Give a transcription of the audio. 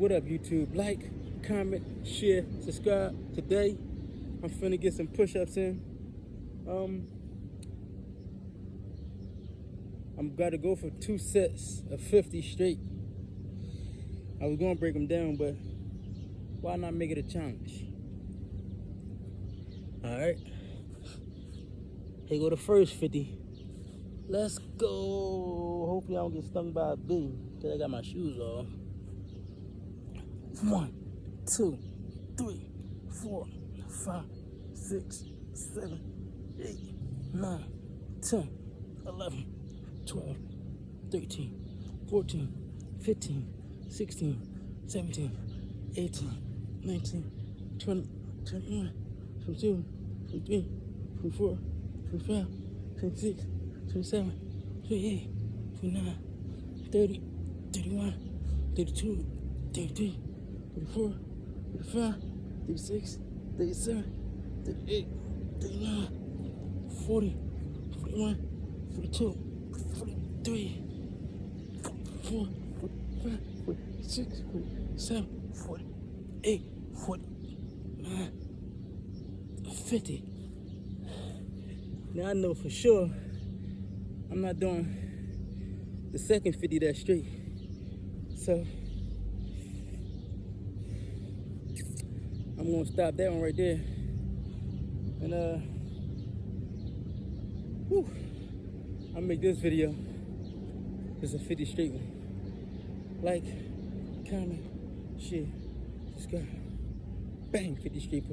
What up, YouTube? Like, comment, share, subscribe. Today, I'm finna get some push-ups in. I'm gotta go for 2 sets of 50 straight. I was gonna break them down, but why not make it a challenge? All right. Here go the first 50. Let's go. Hopefully I don't get stung by a bee because I got my shoes off. 1, 2, 3, 4, 5, 6, 7, 8, 9, 10, 11, 12, 13, 14, 15, 16, 17, 18, 19, 20, 21, 22, 23, 24, 25, 26, 27, 28, 29, 30, 31, 32, 33, 34, 35, 36, 37, 38, 39, 40, 41, 42, 43, 44, 45, 46, 47, 48, 49, 50. Now I know for sure I'm not doing the second 50 that straight. So I'm gonna stop that one right there. And I'll make this video just a 50 straight one. Like, comment, share, subscribe. Bang, 50 straight.